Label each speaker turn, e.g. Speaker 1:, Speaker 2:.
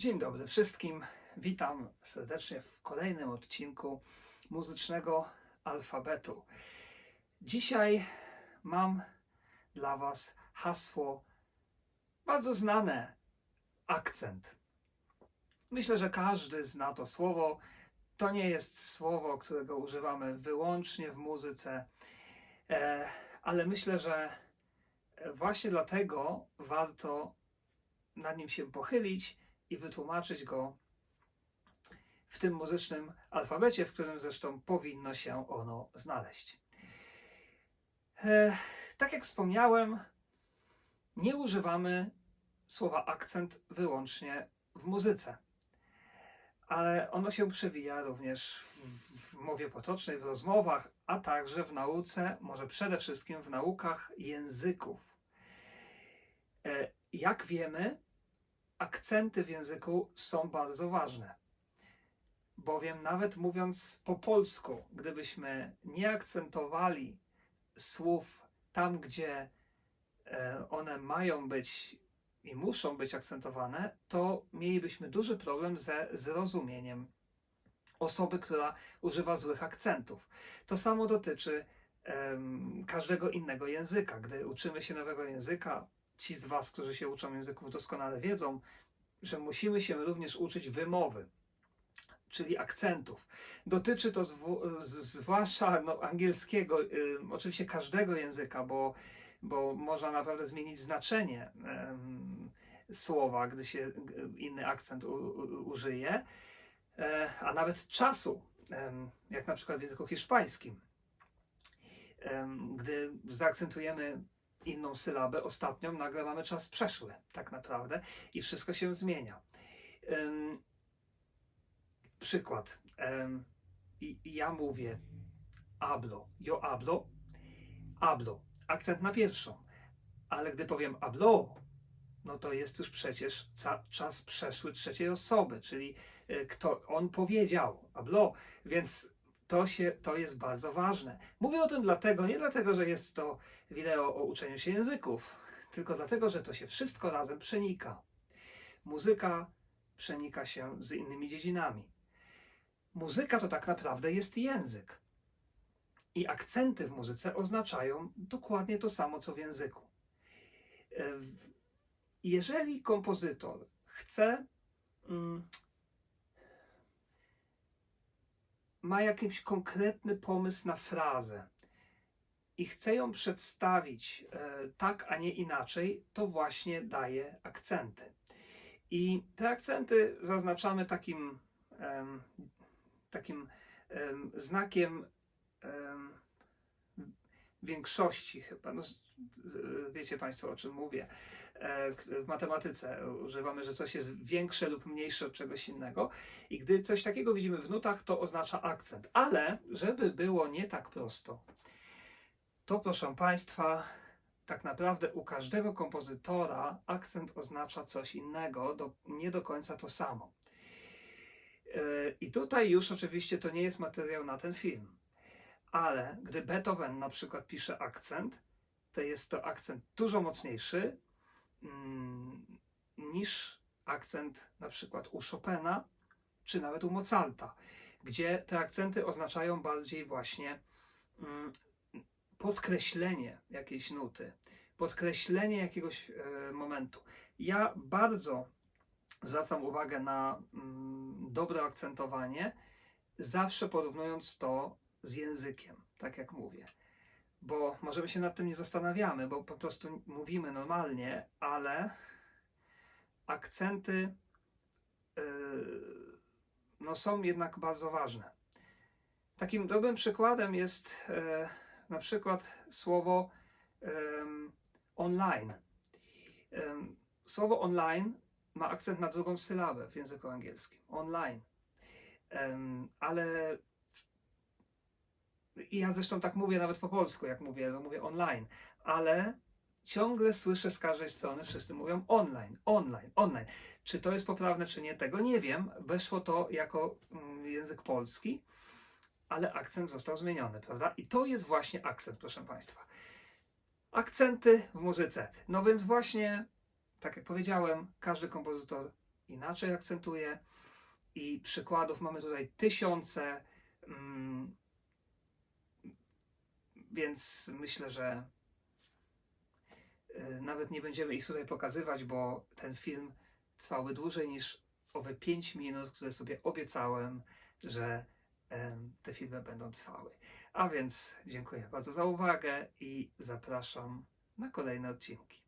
Speaker 1: Dzień dobry wszystkim. Witam serdecznie w kolejnym odcinku muzycznego alfabetu. Dzisiaj mam dla Was hasło bardzo znane: akcent. Myślę, że każdy zna to słowo. To nie jest słowo, którego używamy wyłącznie w muzyce, ale myślę, że właśnie dlatego warto nad nim się pochylić i wytłumaczyć go w tym muzycznym alfabecie, w którym zresztą powinno się ono znaleźć. Tak jak wspomniałem, nie używamy słowa akcent wyłącznie w muzyce, ale ono się przewija również w mowie potocznej, w rozmowach, a także w nauce, może przede wszystkim w naukach języków. Jak wiemy, akcenty w języku są bardzo ważne, bowiem nawet mówiąc po polsku, gdybyśmy nie akcentowali słów tam, gdzie one mają być i muszą być akcentowane, to mielibyśmy duży problem ze zrozumieniem osoby, która używa złych akcentów. To samo dotyczy każdego innego języka. Gdy uczymy się nowego języka, ci z Was, którzy się uczą języków, doskonale wiedzą, że musimy się również uczyć wymowy, czyli akcentów. Dotyczy to zwłaszcza angielskiego, oczywiście każdego języka, bo można naprawdę zmienić znaczenie słowa, gdy się inny akcent użyje, a nawet czasu, jak na przykład w języku hiszpańskim. Gdy zaakcentujemy inną sylabę, ostatnią, nagle mamy czas przeszły, tak naprawdę, i wszystko się zmienia. Przykład. Ja mówię hablo, yo hablo, akcent na pierwszą, ale gdy powiem hablo, no to jest już przecież czas przeszły trzeciej osoby, czyli on powiedział hablo, więc to jest bardzo ważne. Mówię o tym nie dlatego, że jest to wideo o uczeniu się języków, tylko dlatego, że to się wszystko razem przenika. Muzyka przenika się z innymi dziedzinami. Muzyka to tak naprawdę jest język. I akcenty w muzyce oznaczają dokładnie to samo, co w języku. Jeżeli kompozytor chce, ma jakiś konkretny pomysł na frazę i chce ją przedstawić tak, a nie inaczej, to właśnie daje akcenty. I te akcenty zaznaczamy takim znakiem większości chyba. No, wiecie Państwo, o czym mówię. W matematyce używamy, że coś jest większe lub mniejsze od czegoś innego i gdy coś takiego widzimy w nutach, to oznacza akcent. Ale żeby było nie tak prosto, to proszę Państwa, tak naprawdę u każdego kompozytora akcent oznacza coś innego, nie do końca to samo. I tutaj już oczywiście to nie jest materiał na ten film, ale gdy Beethoven na przykład pisze akcent, to jest to akcent dużo mocniejszy niż akcent na przykład u Chopina, czy nawet u Mozarta, gdzie te akcenty oznaczają bardziej właśnie podkreślenie jakiejś nuty, podkreślenie jakiegoś momentu. Ja bardzo zwracam uwagę na dobre akcentowanie, zawsze porównując to z językiem, tak jak mówię. Bo może my się nad tym nie zastanawiamy, bo po prostu mówimy normalnie, ale akcenty są jednak bardzo ważne. Takim dobrym przykładem jest na przykład słowo online. Słowo online ma akcent na drugą sylabę w języku angielskim. Online. Ale ja zresztą tak mówię nawet po polsku, jak mówię, to mówię online, ale ciągle słyszę z każdej strony, wszyscy mówią online, online, online. Czy to jest poprawne, czy nie, tego nie wiem. Weszło to jako język polski, ale akcent został zmieniony, prawda? I to jest właśnie akcent, proszę Państwa. Akcenty w muzyce. No więc właśnie, tak jak powiedziałem, każdy kompozytor inaczej akcentuje i przykładów mamy tutaj tysiące, więc myślę, że nawet nie będziemy ich tutaj pokazywać, bo ten film trwałby dłużej niż owe 5 minut, które sobie obiecałem, że te filmy będą trwały. A więc dziękuję bardzo za uwagę i zapraszam na kolejne odcinki.